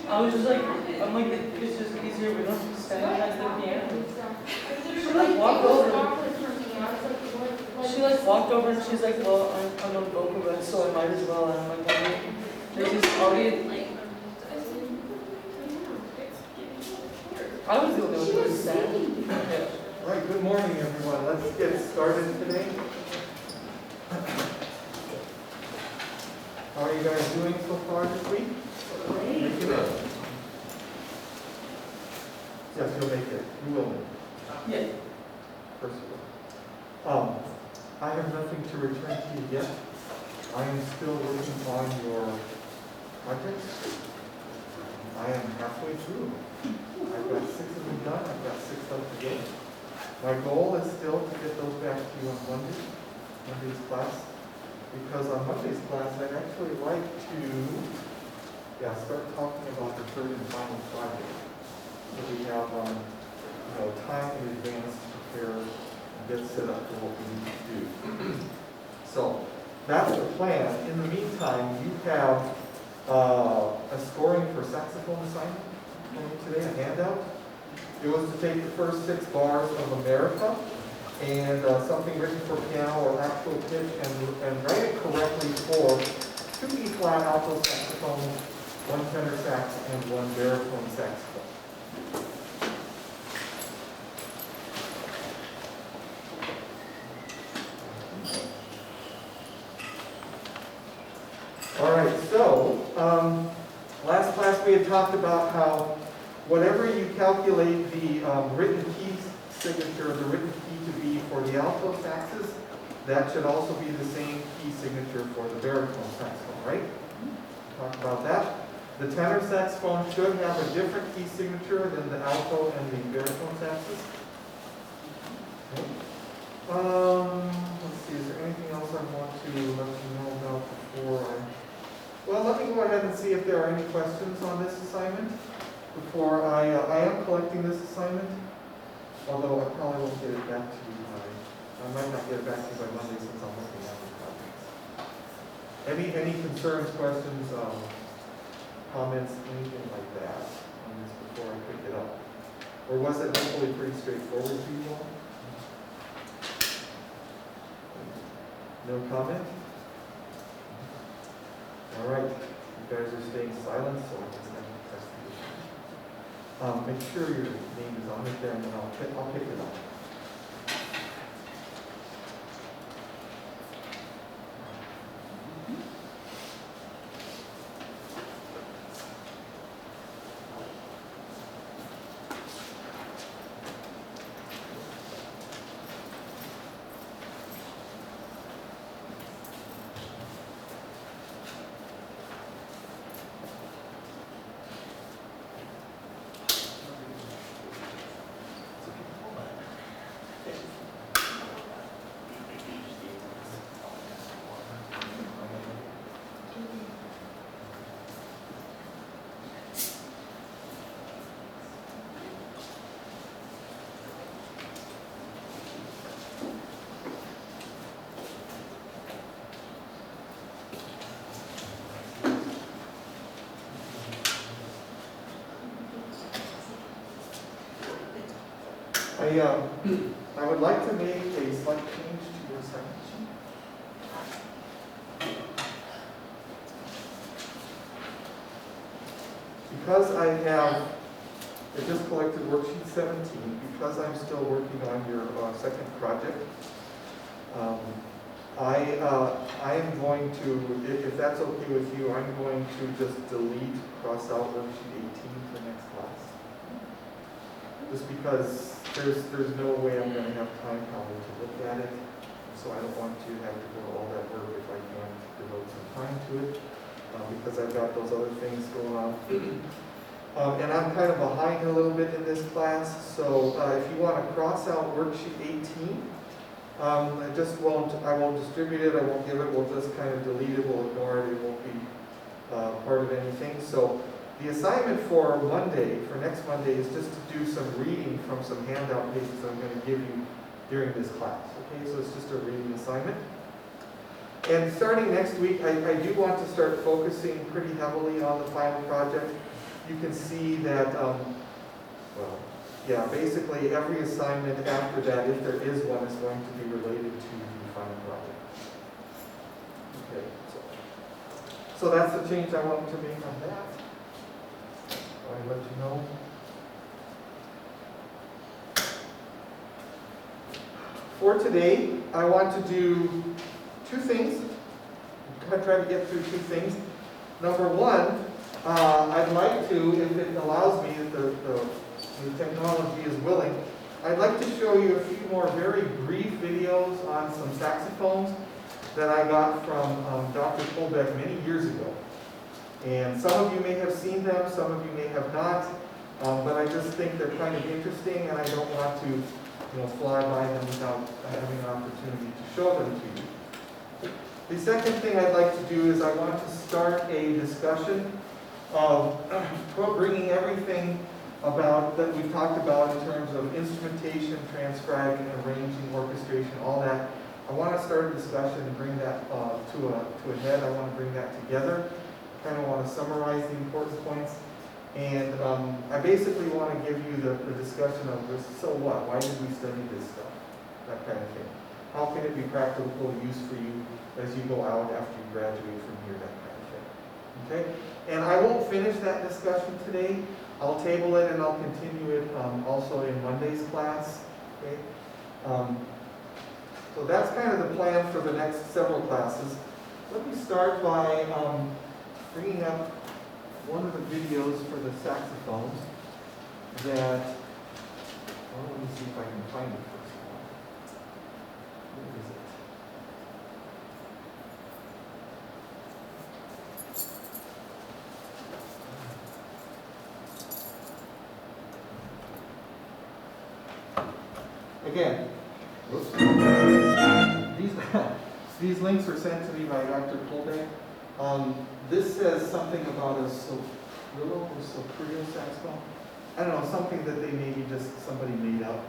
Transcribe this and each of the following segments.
I was just like, I'm like, it's just easier, we don't have to stand behind the piano. She like walked over, and she's like, well, I'm on vocalist, so I might as well, and I'm like, okay. They just already, I was the only one who was sad. Yeah. All right, good morning, everyone. Let's get started today. How are you guys doing so far this week? Make it up. Yes, you'll make it. You will make it. Yeah. First of all. I have nothing to return to you yet. I am still working on your projects. I am halfway through. I've got 6 of them done. I've got 6 up to go. My goal is still to get those back to you on Monday's class. Because on Monday's class, I'd actually like to start talking about the third and final project. So we have time in advance to prepare and get set up for what we need to do. So that's the plan. In the meantime, you have a scoring for saxophone assignment today, a handout. It was to take the first 6 bars of America and something written for piano or actual pitch and write it correctly for 2 E-flat alto saxophones, 1 tenor sax, and 1 baritone saxophone. All right, so last class we had talked about how whatever you calculate the written key signature, the written key to be for the alto saxes, that should also be the same key signature for the baritone saxophone, right? Talk about that. The tenor saxophone should have a different key signature than the alto and the baritone saxes. Okay. Let's see, is there anything else I want to let you know about before well, let me go ahead and see if there are any questions on this assignment before I am collecting this assignment, although I probably won't get it back to you I might not get it back to you by Monday since I'm looking at the projects. Any concerns, questions, comments, anything like that on this before I pick it up? Or was it hopefully pretty straightforward to you all? No comment? All right, you guys are staying silent, so I'm just going to test the issue. Make sure your name is on it there, and then I'll pick it up. I would like to make a slight change to your assignment sheet. Because I just collected worksheet 17, because I'm still working on your second project, I am going to, if that's okay with you, I'm going to just delete, cross out worksheet 18 for next class. Just because there's no way I'm going to have time probably to look at it, so I don't want to have to do all that work if I can devote some time to it, because I've got those other things going on. And I'm kind of behind a little bit in this class, so if you want to cross out worksheet 18, I won't distribute it, I won't give it, we'll just kind of delete it, we'll ignore it, it won't be part of anything. So the assignment for next Monday, is just to do some reading from some handout pages I'm going to give you during this class. Okay, so it's just a reading assignment. And starting next week, I do want to start focusing pretty heavily on the final project. You can see that, well, yeah, basically every assignment after that, if there is one, is going to be related to the final project. Okay, so that's the change I wanted to make on that. I'll let you know. For today, I want to do two things. I'm going to try to get through two things. Number one, I'd like to, if it allows me, if the technology is willing, I'd like to show you a few more very brief videos on some saxophones that I got from Dr. Kolbeck many years ago. And some of you may have seen them, some of you may have not, but I just think they're kind of interesting, and I don't want to fly by them without having an opportunity to show them to you. The second thing I'd like to do is I want to start a discussion of bringing everything about that we've talked about in terms of instrumentation, transcribing, arranging, orchestration, all that. I want to start a discussion and bring that to a head. I want to bring that together. Kind of want to summarize the important points. And I basically want to give you the discussion of this, so what? Why did we study this stuff? That kind of thing. How can it be practical use for you as you go out after you graduate from here, that kind of thing. Okay? And I won't finish that discussion today. I'll table it and I'll continue it also in Monday's class. Okay? So that's kind of the plan for the next several classes. Let me start by bringing up one of the videos for the saxophones that, well, let me see if I can find it first of all. Where is it? Again, whoops. These links were sent to me by Dr. Kolbeck. This says something about a soprano or soprano saxophone. I don't know, something that they maybe just somebody made up.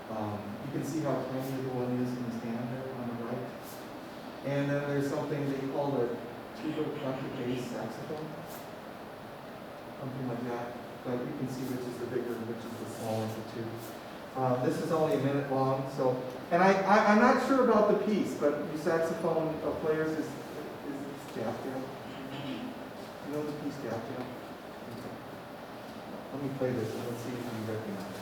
You can see how tiny the one is in his hand there on the right. And then there's something they call a tuba contrabass saxophone. Something like that. But you can see which is the bigger and which is the smaller of the two. This is only a minute long, so, and I'm not sure about the piece, but you saxophone players is Jack Dale. You know the piece Jack Dale? Okay. Let me play this and let's see if you recognize it.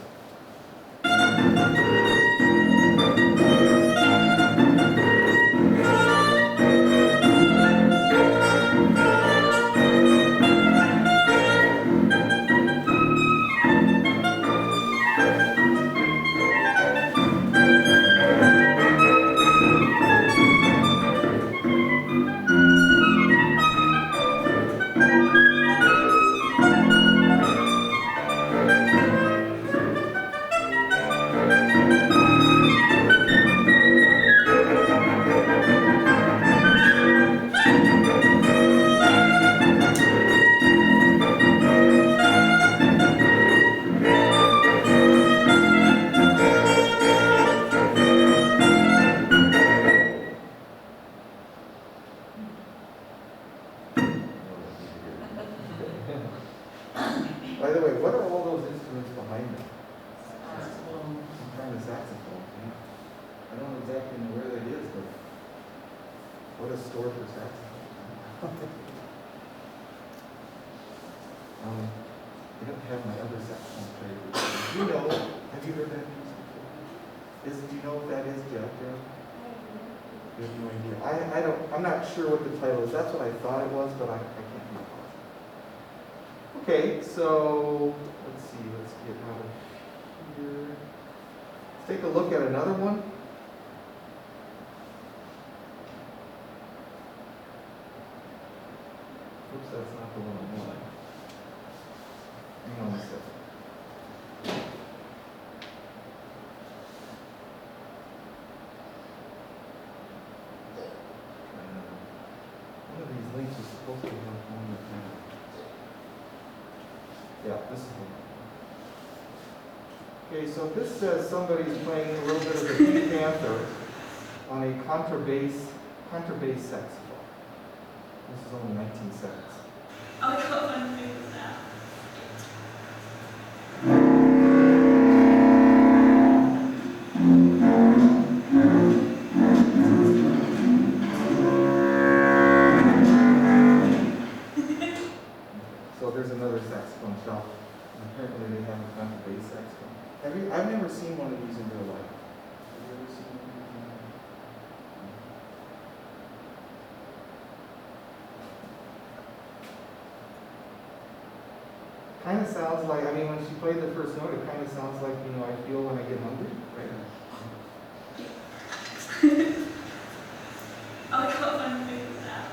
By the way, what are all those instruments behind me? Saxophone. I'm trying to saxophone. Yeah. I don't exactly know where that is, but what a store for saxophone. I don't have my other saxophone player. Do you know? Have you heard that piece before? Do you know if that is Jack Dale? You have no idea. I'm not sure what the title is. That's what I thought it was, but I can't recall. Okay, so let's see. Let's get out of here. Let's take a look at another one. Oops, that's not the one I want. Hang on a second. One of these links is supposed to have one with that. Yeah, this is one. Okay, so this says somebody's playing a little bit of the B panther on a contrabass contrabass saxophone. This is only 19 seconds. I'll go and figure this out. So there's another saxophone shop. And apparently they have a contrabass saxophone. I've never seen one of these in real life. Have you ever seen one of these in real life? Kind of sounds like, I mean, when she played the first note, it kind of sounds like, you know, I feel when I get hungry, right? I'll go and figure this out.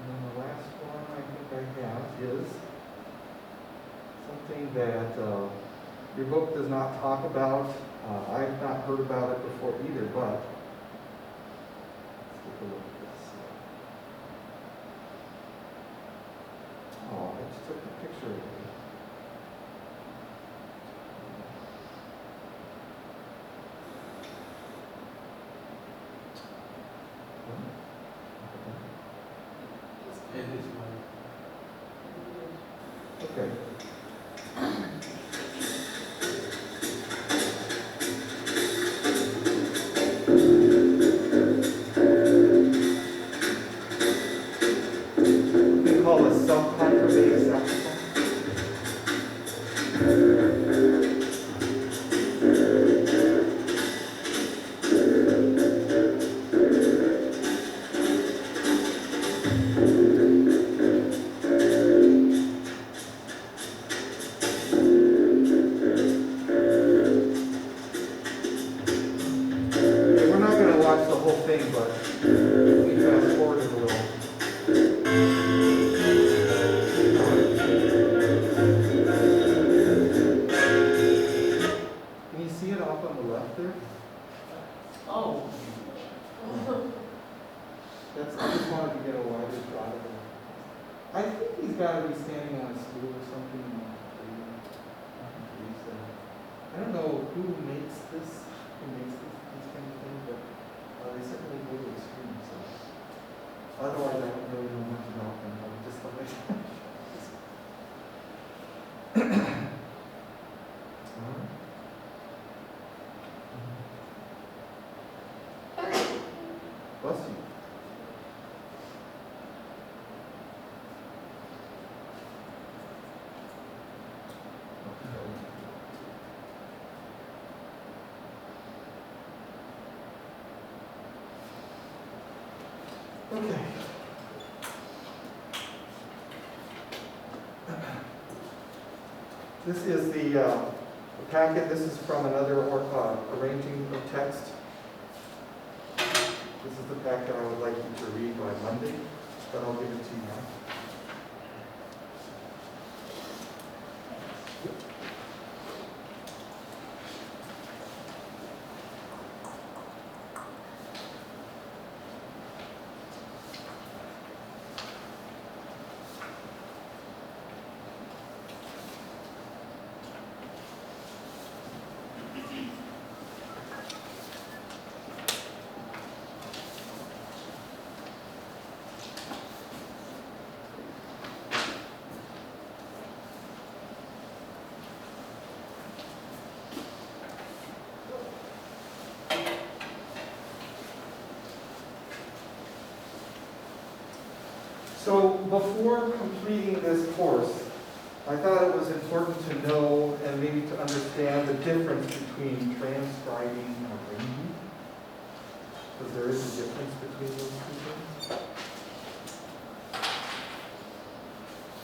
And then the last one I think I have is something that your book does not talk about. I've not heard about it before either, but let's take a look at this. Oh, I just took the picture of it. Okay. They call a subcontrabass saxophone. Okay, we're not going to watch the whole thing, but if we fast forward it a little. Can you see it off on the left there? Oh. I just wanted to get a wider shot of it. I think he's got to be standing on a stool or something. I don't know who makes this kind of thing, but they certainly go to extremes. So. Otherwise, I don't really know much about them. I would just like Bless you. Okay. This is the packet. This is from another arranging of text. This is the packet I would like you to read by Monday, but I'll give it to you now. So before completing this course, I thought it was important to know and maybe to understand the difference between transcribing and arranging, because there is a difference between those two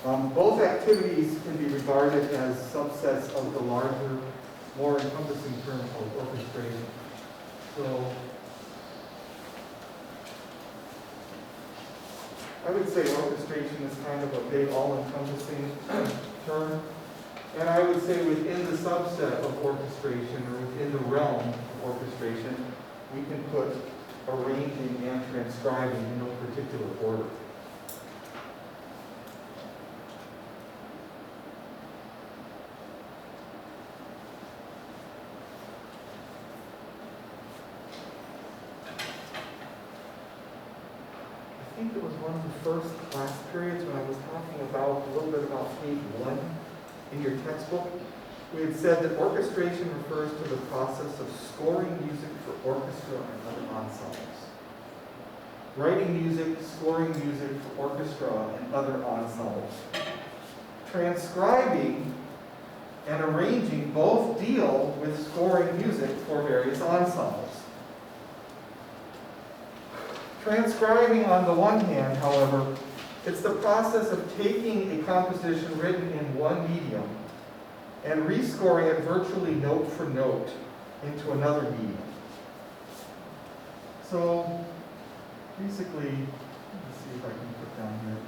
things. Both activities can be regarded as subsets of the larger, more encompassing term called orchestration. So I would say orchestration is kind of a big all-encompassing term. And I would say within the subset of orchestration, or within the realm of orchestration, we can put arranging and transcribing in no particular order. I think it was one of the first class periods when I was talking about a little bit about page 1 in your textbook. We had said that orchestration refers to the process of scoring music for orchestra and other ensembles. Writing music, scoring music for orchestra and other ensembles. Transcribing and arranging both deal with scoring music for various ensembles. Transcribing, on the one hand, however, it's the process of taking a composition written in one medium and rescoring it virtually note for note into another medium. So, basically, let's see if I can put down here.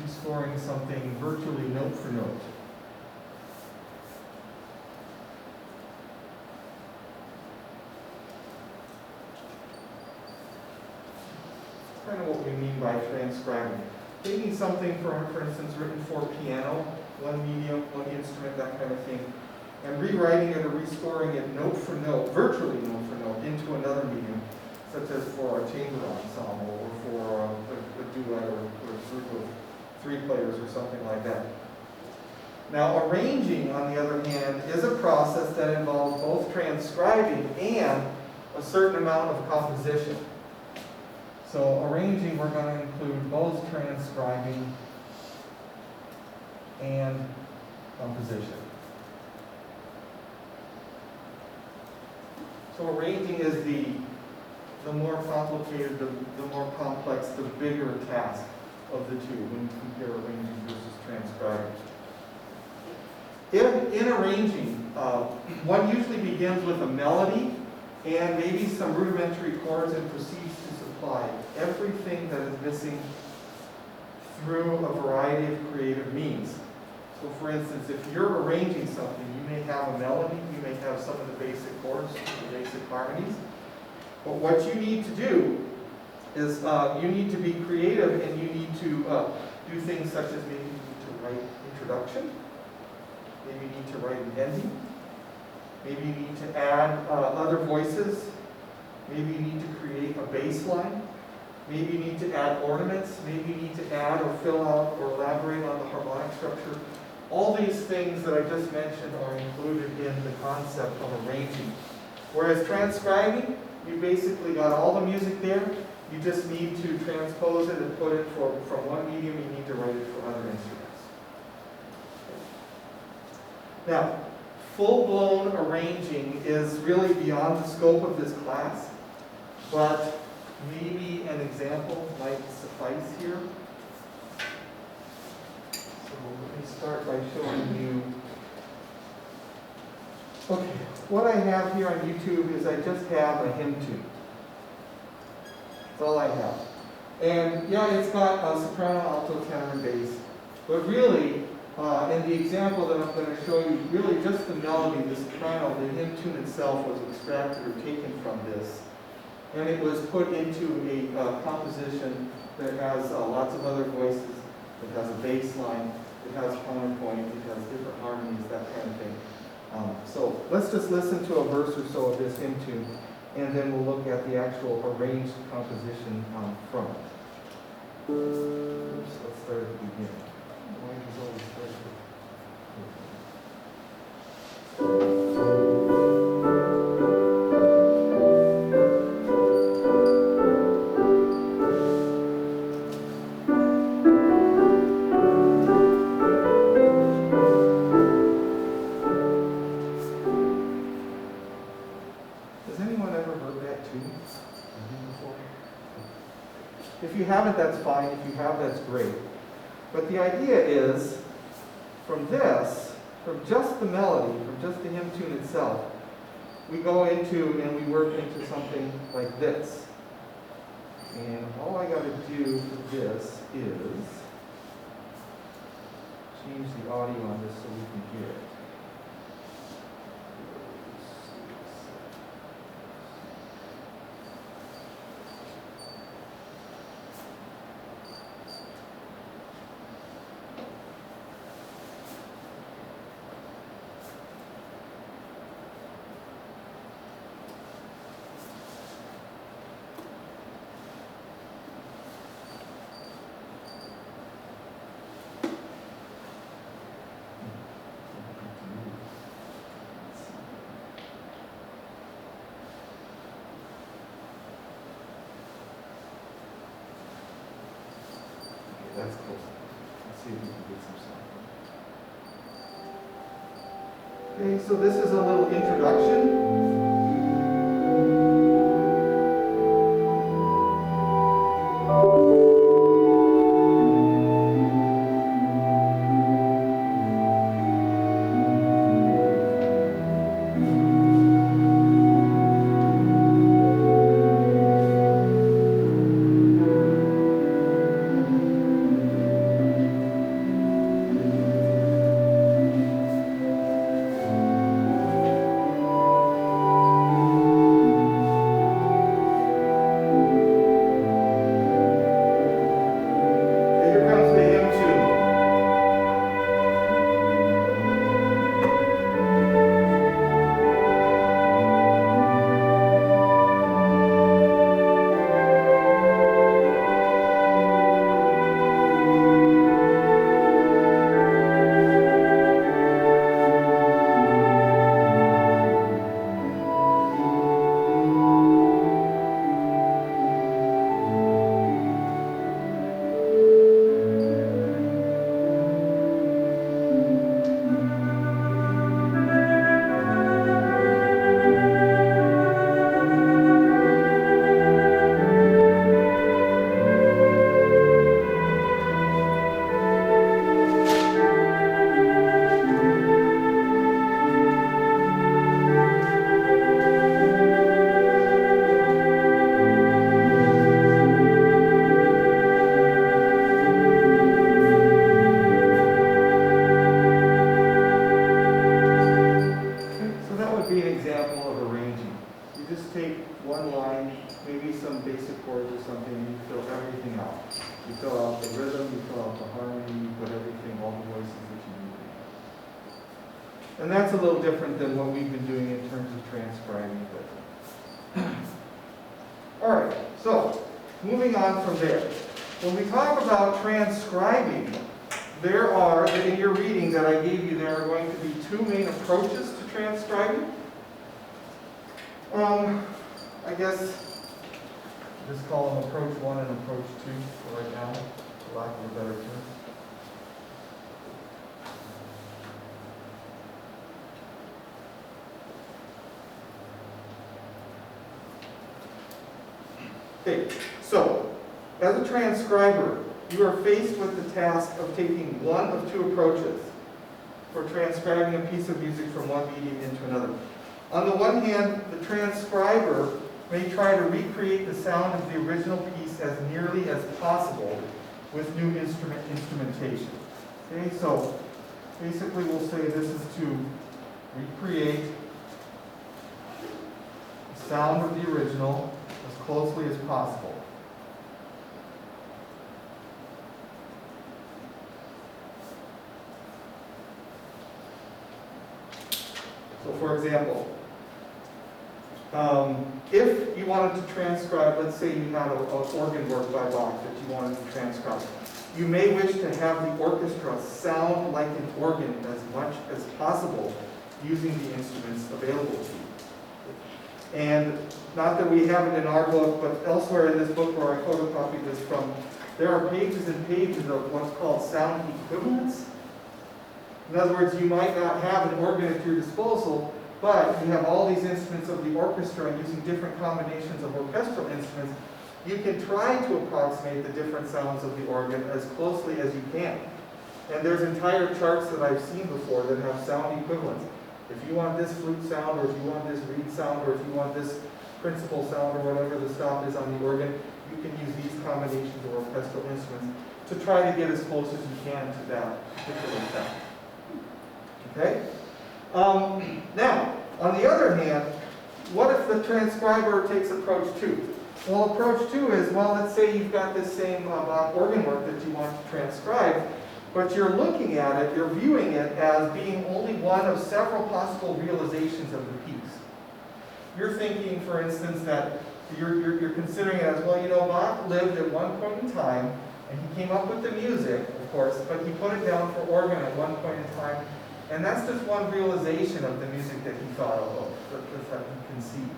Rescoring something virtually note for note. Kind of what we mean by transcribing. Taking something, for instance, written for piano, one medium, one instrument, that kind of thing, and rewriting it or rescoring it note for note, virtually note for note, into another medium, such as for a chamber ensemble or for a duet or a group of 3 players or something like that. Now, arranging, on the other hand, is a process that involves both transcribing and a certain amount of composition. So arranging, we're going to include both transcribing and composition. So arranging is the more complicated, the more complex, the bigger task of the two when you compare arranging versus transcribing. In arranging, one usually begins with a melody and maybe some rudimentary chords and proceeds to supply everything that is missing through a variety of creative means. So for instance, if you're arranging something, you may have a melody, you may have some of the basic chords, the basic harmonies. But what you need to do is you need to be creative, and you need to do things such as maybe you need to write introduction, maybe you need to write an ending, maybe you need to add other voices, maybe you need to create a bass line, maybe you need to add ornaments, maybe you need to add or fill out or elaborate on the harmonic structure. All these things that I just mentioned are included in the concept of arranging. Whereas transcribing, you basically got all the music there, you just need to transpose it and put it from one medium, you need to write it for other instruments. Now, full-blown arranging is really beyond the scope of this class, but maybe an example might suffice here. So let me start by showing you. Okay, what I have here on YouTube is I just have a hymn tune. That's all I have. And yeah, it's got a soprano, alto, tenor, and bass. But really, in the example that I'm going to show you, really just the melody, the soprano, the hymn tune itself was extracted or taken from this. And it was put into a composition that has lots of other voices. It has a bass line, it has counterpoint, it has different harmonies, that kind of thing. So let's just listen to a verse or so of this hymn tune, and then we'll look at the actual arranged composition from it. Oops, let's start at the beginning. Why does always start at If you haven't, that's fine. If you have, that's great. But the idea is, from this, from just the melody, from just the hymn tune itself, we go into and we work into something like this. And all I got to do for this is change the audio on this so we can hear it. That's close. Let's see if we can get some sound. Okay, so this is a little introduction. And that's a little different than what we've been doing in terms of transcribing it. All right, so moving on from there. When we talk about transcribing, there are, in your reading that I gave you, there are going to be two main approaches to transcribing. I guess just call them approach 1 and approach 2 for right now, for lack of a better term. Okay, so as a transcriber, you are faced with the task of taking one of two approaches for transcribing a piece of music from one medium into another. On the one hand, the transcriber may try to recreate the sound of the original piece as nearly as possible with new instrumentation. Okay, so basically we'll say this is to recreate the sound of the original as closely as possible. So for example, if you wanted to transcribe, let's say you had an organ work by Bach that you wanted to transcribe, you may wish to have the orchestra sound like an organ as much as possible using the instruments available to you. And not that we have it in our book, but elsewhere in this book where I photocopied this from, there are pages and pages of what's called sound equivalents. In other words, you might not have an organ at your disposal, but you have all these instruments of the orchestra and using different combinations of orchestral instruments, you can try to approximate the different sounds of the organ as closely as you can. And there's entire charts that I've seen before that have sound equivalents. If you want this flute sound, or if you want this reed sound, or if you want this principal sound, or whatever the stop is on the organ, you can use these combinations of orchestral instruments to try to get as close as you can to that particular sound. Okay? Now, on the other hand, what if the transcriber takes approach 2? Well, approach 2 is, well, let's say you've got this same organ work that you want to transcribe, but you're looking at it, you're viewing it as being only one of several possible realizations of the piece. You're thinking, for instance, that you're considering it as, well, you know, Bach lived at one point in time, and he came up with the music, of course, but he put it down for organ at one point in time, and that's just one realization of the music that he thought of, that he conceived.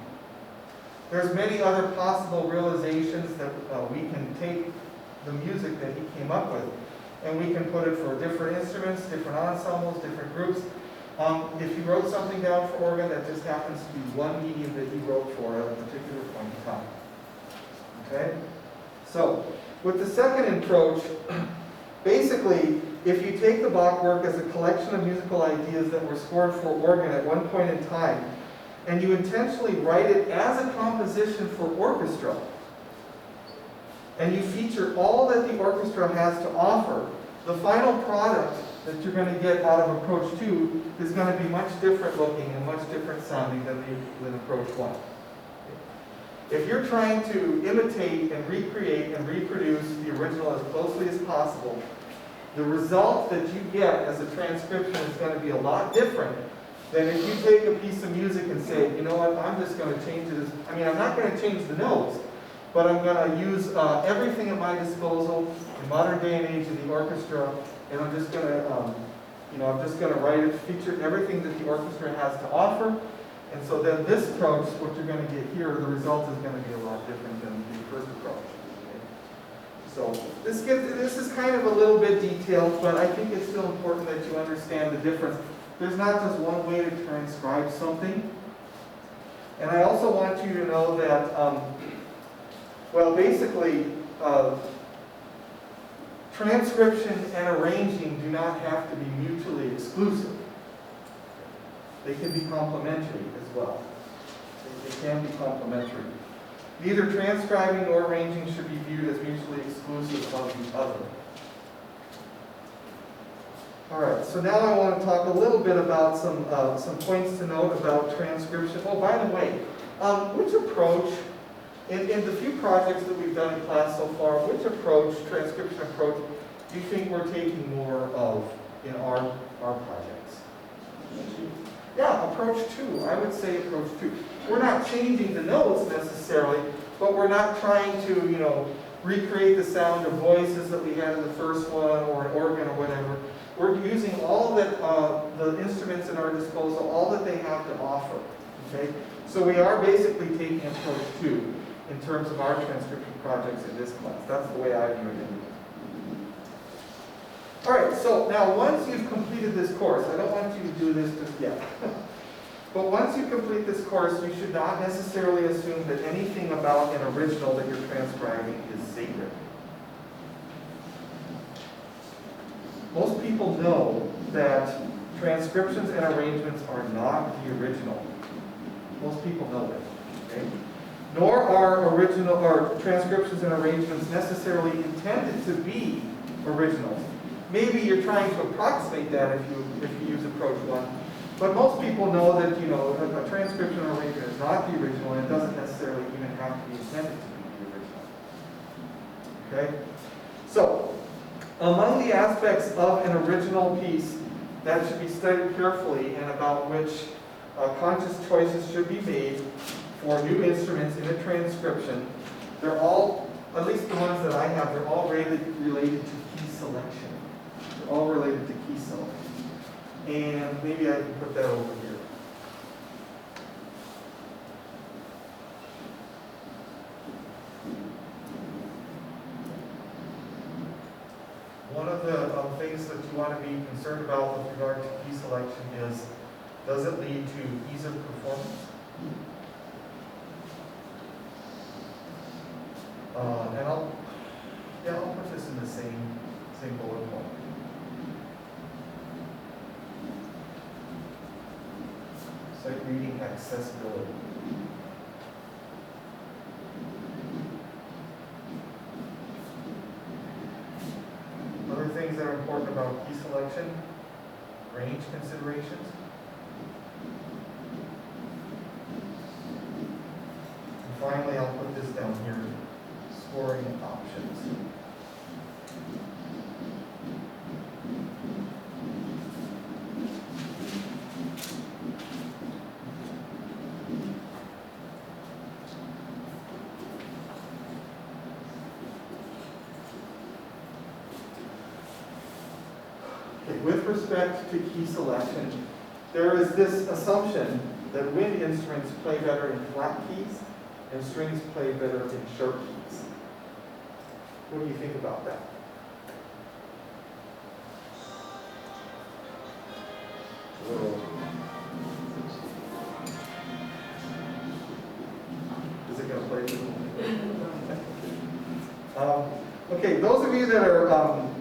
There's many other possible realizations that we can take the music that he came up with, and we can put it for different instruments, different ensembles, different groups. If he wrote something down for organ, that just happens to be one medium that he wrote for at a particular point in time. Okay? So, with the second approach, basically, if you take the Bach work as a collection of musical ideas that were scored for organ at one point in time, and you intentionally write it as a composition for orchestra, and you feature all that the orchestra has to offer, the final product that you're going to get out of approach 2 is going to be much different looking and much different sounding than approach 1. If you're trying to imitate and recreate and reproduce the original as closely as possible, the result that you get as a transcription is going to be a lot different than if you take a piece of music and say, you know what, I'm just going to change it. I'm not going to change the notes, but I'm going to use everything at my disposal in modern day and age of the orchestra, and I'm just going to, write it, feature everything that the orchestra has to offer. And so then this approach, what you're going to get here, the result is going to be a lot different than the first approach. So this is kind of a little bit detailed, but I think it's still important that you understand the difference. There's not just one way to transcribe something. And I also want you to know that, basically, transcription and arranging do not have to be mutually exclusive. They can be complementary as well. They can be complementary. Neither transcribing nor arranging should be viewed as mutually exclusive of the other. All right, so now I want to talk a little bit about some points to note about transcription. Oh, by the way, which approach, in the few projects that we've done in class so far, which approach, transcription approach, do you think we're taking more of in our projects? Yeah, approach 2. I would say approach 2. We're not changing the notes necessarily, but we're not trying to, recreate the sound of voices that we had in the first one or an organ or whatever. We're using all that the instruments at our disposal, all that they have to offer. Okay, so we are basically taking approach 2 in terms of our transcription projects in this class. That's the way I view it. All right, so now once you've completed this course, I don't want you to do this just yet, but once you complete this course, you should not necessarily assume that anything about an original that you're transcribing is sacred. Most people know that transcriptions and arrangements are not the original. Most people know that. Okay? Nor are original or transcriptions and arrangements necessarily intended to be originals. Maybe you're trying to approximate that if you use approach 1, but most people know that a transcription or arrangement is not the original, and it doesn't necessarily even have to be intended to be the original. Okay, so among the aspects of an original piece that should be studied carefully and about which conscious choices should be made for new instruments in a transcription, they're all, at least the ones that I have, they're all related to key selection. They're all related to key selection. And maybe I can put that over here. One of the things that you want to be concerned about with regard to key selection is, does it lead to ease of performance? And I'll put this in the same bullet point. Sight reading accessibility. range considerations. And finally, I'll put this down here, scoring options. Okay, with respect to key selection, there is this assumption that wind instruments play better in flat keys and strings play better in sharp keys. What do you think about that? Is it going to play? Okay, those of you that are,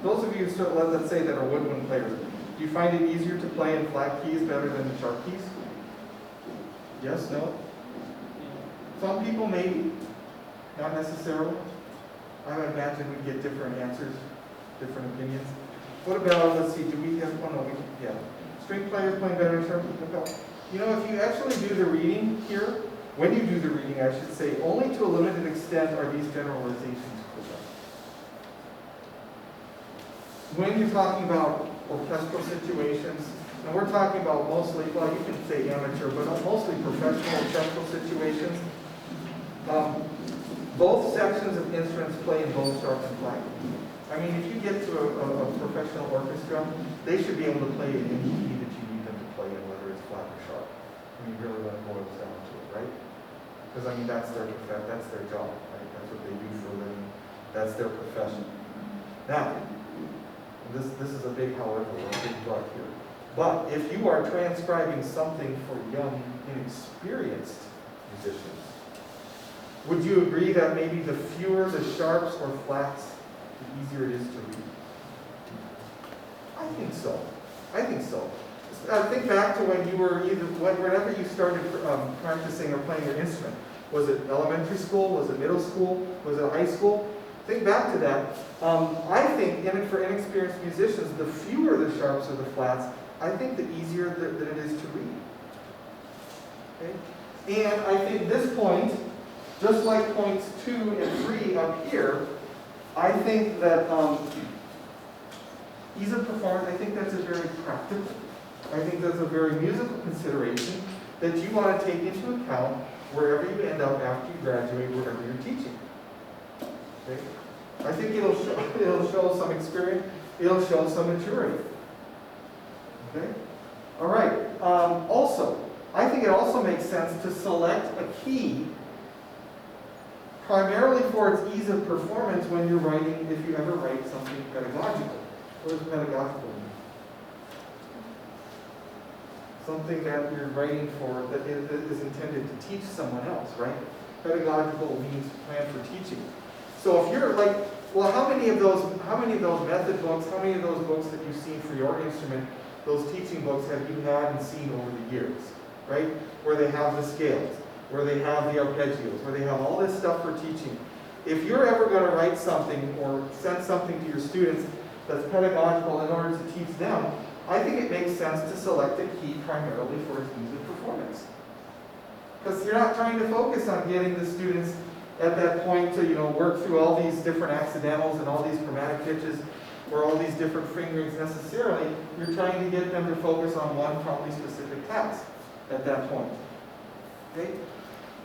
let's say that are woodwind players, do you find it easier to play in flat keys better than in sharp keys? Yes, no? Some people maybe, not necessarily. I would imagine we'd get different answers, different opinions. What about, let's see, do we have, oh no, yeah. String players playing better in sharp keys? You know, if you actually do the reading here, when you do the reading, I should say, only to a limited extent are these generalizations correct. When you're talking about orchestral situations, and we're talking about mostly, well, you can say amateur, but mostly professional orchestral situations, both sections of instruments play in both sharp and flat. I mean, if you get to a professional orchestra, they should be able to play in any key that you need them to play in, whether it's flat or sharp. I mean, really when it boils down to it, right? Because I mean, that's their job, right? That's what they do for a living. That's their profession. Now, this is a big however, a big but here. But if you are transcribing something for young, inexperienced musicians, would you agree that maybe the fewer the sharps or flats, the easier it is to read? I think so. I think so. Think back to when you were whenever you started practicing or playing your instrument. Was it elementary school? Was it middle school? Was it high school? Think back to that. I think for inexperienced musicians, the fewer the sharps or the flats, I think the easier that it is to read. Okay? And I think this point, just like points 2 and 3 up here, I think that ease of performance, I think that's a very practical. I think that's a very musical consideration that you want to take into account wherever you end up after you graduate, wherever you're teaching. Okay? I think it'll show some experience, it'll show some maturity. Okay? All right. Also, I think it also makes sense to select a key primarily for its ease of performance when you're writing, if you ever write something pedagogical. What does pedagogical mean? Something that you're writing for that is intended to teach someone else, right? Pedagogical means plan for teaching. So if you're like, well, how many of those method books, how many of those books that you've seen for your instrument, those teaching books have you had and seen over the years, right? Where they have the scales, where they have the arpeggios, where they have all this stuff for teaching. If you're ever going to write something or send something to your students that's pedagogical in order to teach them, I think it makes sense to select a key primarily for its ease of performance. Because you're not trying to focus on getting the students at that point to, work through all these different accidentals and all these chromatic pitches or all these different fingerings necessarily. You're trying to get them to focus on one probably specific task at that point. Okay?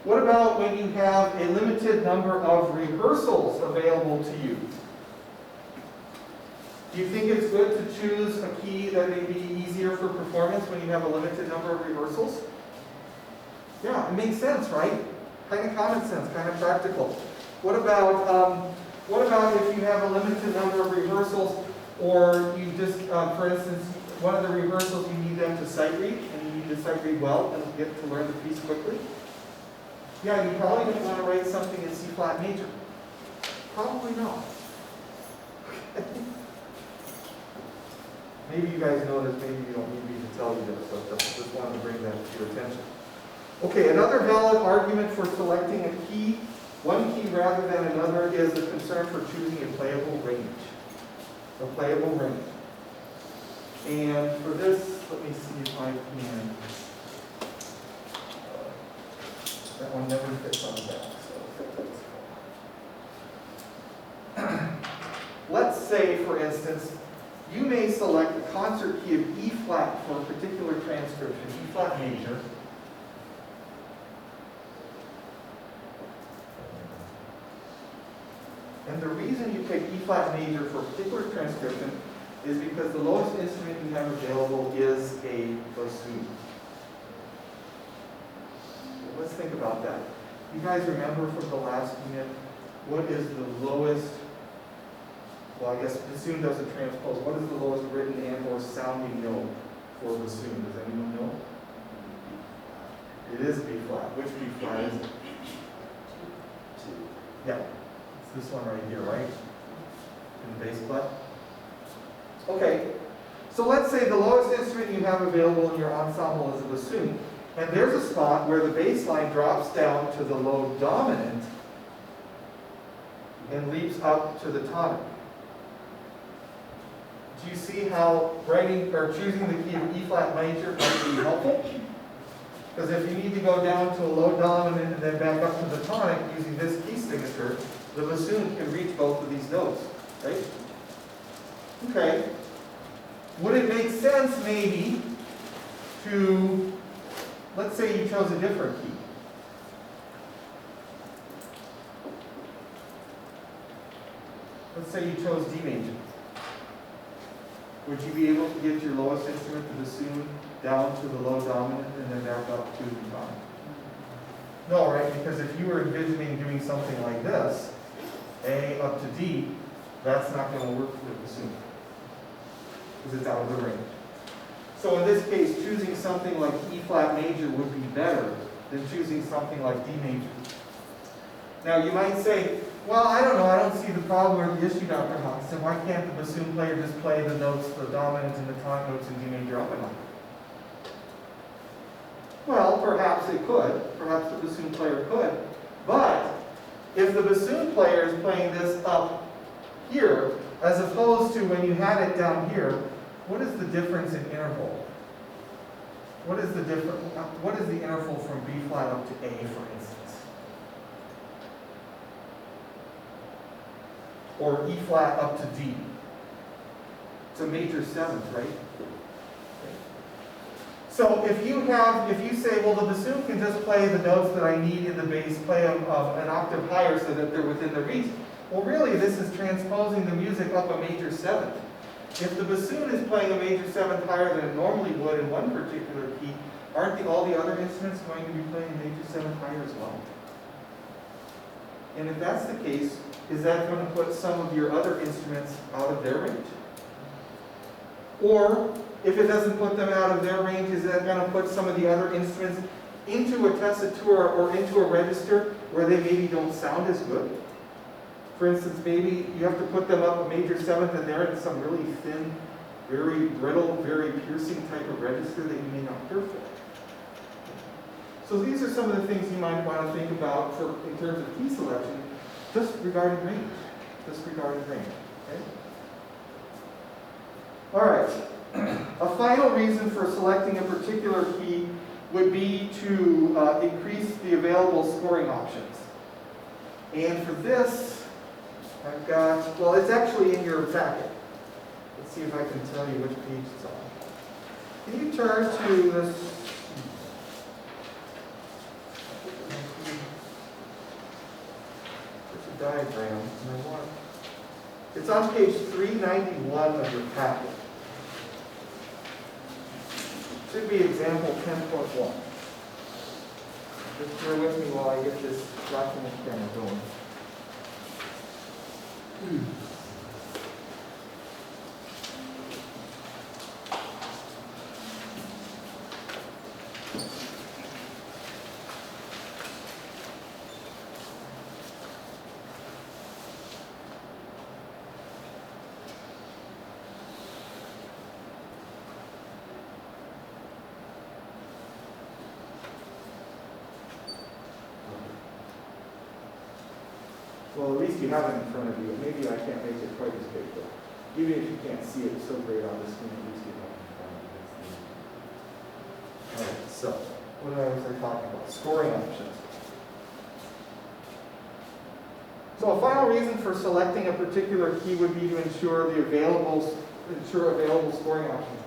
What about when you have a limited number of rehearsals available to you? Do you think it's good to choose a key that may be easier for performance when you have a limited number of rehearsals? Yeah, it makes sense, right? Kind of common sense, kind of practical. What about if you have a limited number of rehearsals, or you just, for instance, one of the rehearsals you need them to sight read, and you need to sight read well and get to learn the piece quickly? Yeah, you probably don't want to write something in C flat major. Probably not. Maybe you guys know this, maybe you don't need me to tell you this, but I just wanted to bring that to your attention. Okay, another valid argument for selecting a key, one key rather than another, is the concern for choosing a playable range. A playable range. And for this, let me see if I can. That one never fits on the back, so. Let's say, for instance, you may select a concert key of E flat for a particular transcription, E flat major. And the reason you pick E flat major for a particular transcription is because the lowest instrument you have available is a bassoon. So let's think about that. You guys remember from the last unit, what is the lowest, well, I guess bassoon doesn't transpose. What is the lowest written and or sounding note for bassoon? Does anyone know? It is B flat. Which B flat is it? Yeah, it's this one right here, right? In the bass clef. Okay, so let's say the lowest instrument you have available in your ensemble is a bassoon, and there's a spot where the bass line drops down to the low dominant and leaps up to the tonic. Do you see how writing or choosing the key of E flat major might be helpful? Because if you need to go down to a low dominant and then back up to the tonic using this key signature, the bassoon can reach both of these notes, right? Okay. Would it make sense maybe to, let's say you chose a different key. Let's say you chose D major. Would you be able to get your lowest instrument, the bassoon, down to the low dominant and then back up to the tonic? No, right? Because if you were envisioning doing something like this, A up to D, that's not going to work for the bassoon because it's out of the range. So in this case, choosing something like E flat major would be better than choosing something like D major. Now you might say, well, I don't know, I don't see the problem or the issue, Dr. Hodgson. Why can't the bassoon player just play the notes, the dominant and the tonic notes in D major up and up? Well, perhaps it could. Perhaps the bassoon player could. But if the bassoon player is playing this up here, as opposed to when you had it down here, what is the difference in interval? What is the difference? What is the interval from B flat up to A, for instance? Or E flat up to D? It's a major seventh, right? So if you say, well, the bassoon can just play the notes that I need in the bass, play them an octave higher so that they're within the reach. Well, really, this is transposing the music up a major seventh. If the bassoon is playing a major seventh higher than it normally would in one particular key, aren't all the other instruments going to be playing a major seventh higher as well? And if that's the case, is that going to put some of your other instruments out of their range? Or, if it doesn't put them out of their range, is that going to put some of the other instruments into a tessitura or into a register where they maybe don't sound as good? For instance, maybe you have to put them up a major seventh and they're in some really thin, very brittle, very piercing type of register that you may not hear for. So these are some of the things you might want to think about in terms of key selection, just regarding range. Just regarding range. Okay? All right. A final reason for selecting a particular key would be to increase the available scoring options. And for this, I've got, well, it's actually in your packet. Let's see if I can tell you which page it's on. Can you turn to this? There's a diagram, and I want. It's on page 391 of your packet. Should be example 10.1. Just bear with me while I get this document kind of going. Well, at least you have it in front of you. Maybe I can't make it quite as big, though. Even if you can't see it so great on the screen, at least you have it in front of you. So, what was I talking about? Scoring options. So a final reason for selecting a particular key would be to ensure available scoring options.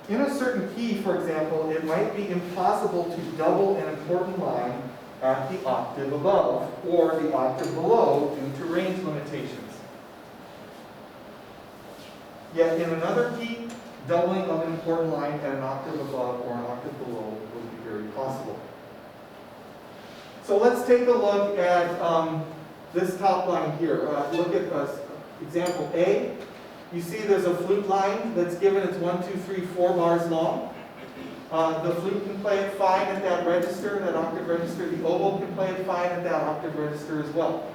In a certain key, for example, it might be impossible to double an important line at the octave above or the octave below due to range limitations. Yet in another key, doubling of an important line at an octave above or an octave below would be very possible. So let's take a look at this top line here. Look at example A. You see there's a flute line that's given, it's 1, 2, 3, 4 bars long. The flute can play it fine at that register, that octave register. The oboe can play it fine at that octave register as well.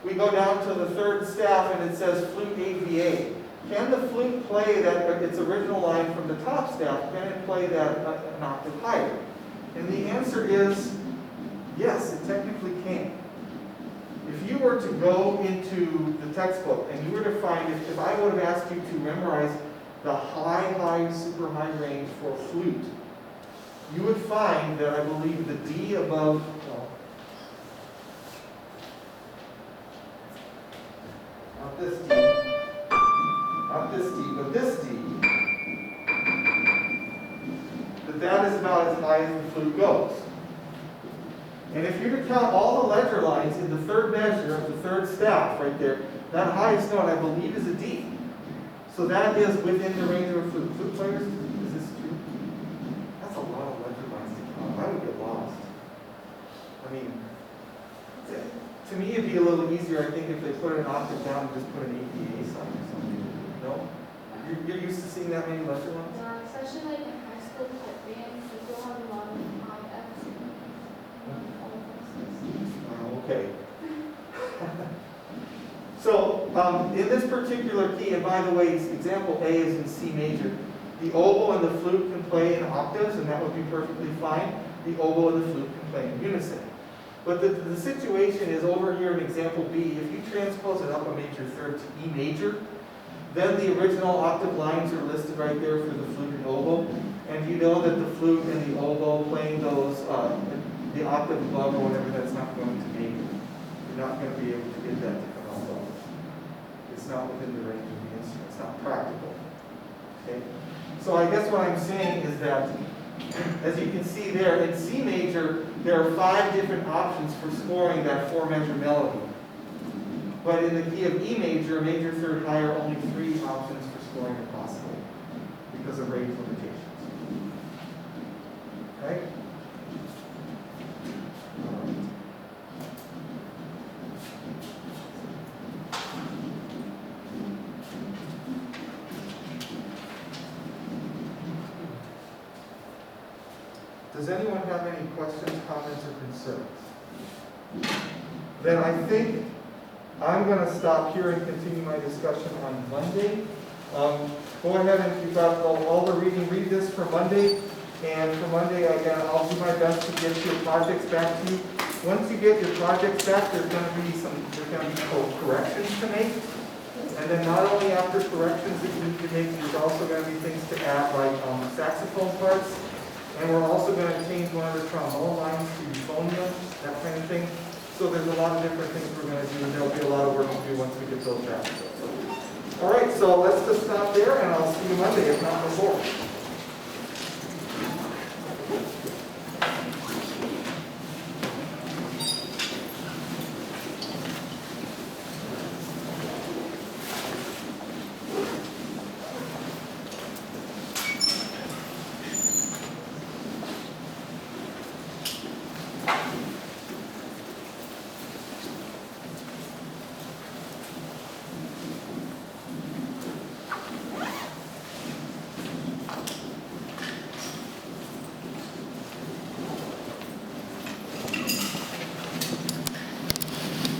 We go down to the third staff and it says flute AVA. Can the flute play that its original line from the top staff? Can it play that an octave higher? And the answer is yes, it technically can. If you were to go into the textbook and you were to find, if I would have asked you to memorize the high, super high range for flute, you would find that I believe the D above, well, not this D, not this D, but this D, that is about as high as the flute goes. And if you were to count all the ledger lines in the third measure of the third staff right there, that highest note I believe is a D. So that is within the range of a flute. Flute players, is this true? That's a lot of ledger lines to count. I would get lost. I mean, to me it'd be a little easier, I think, if they put an octave down and just put an APA sign or something. No? You're used to seeing that many ledger lines? Yeah, especially like in high school pop bands, we still have a lot of high Fs. Okay. So, in this particular key, and by the way, example A is in C major. The oboe and the flute can play in octaves, and that would be perfectly fine. The oboe and the flute can play in unison. But the situation is over here in example B, if you transpose it up a major third to E major, then the original octave lines are listed right there for the flute and oboe. And you know that the flute and the oboe playing those, the octave above or whatever, that's not going to make it. You're not going to be able to get that to come out well. It's not within the range of the instrument. It's not practical. Okay? So I guess what I'm saying is that, as you can see there, in C major, there are 5 different options for scoring that 4-measure melody. But in the key of E major, major third higher, only 3 options for scoring are possible because of range limitations. Okay? Does anyone have any questions, comments, or concerns? Then I think I'm going to stop here and continue my discussion on Monday. Go ahead and you've got all the reading. Read this for Monday. And for Monday, again, I'll do my best to get your projects back to you. Once you get your projects back, there's going to be corrections to make. And then not only after corrections that you need to make, there's also going to be things to add, like saxophone parts. And we're also going to change one of the trombone lines to euphonium, that kind of thing. So there's a lot of different things we're going to do, and there'll be a lot of work to do once we get those back. All right, so let's just stop there, and I'll see you Monday, if not before.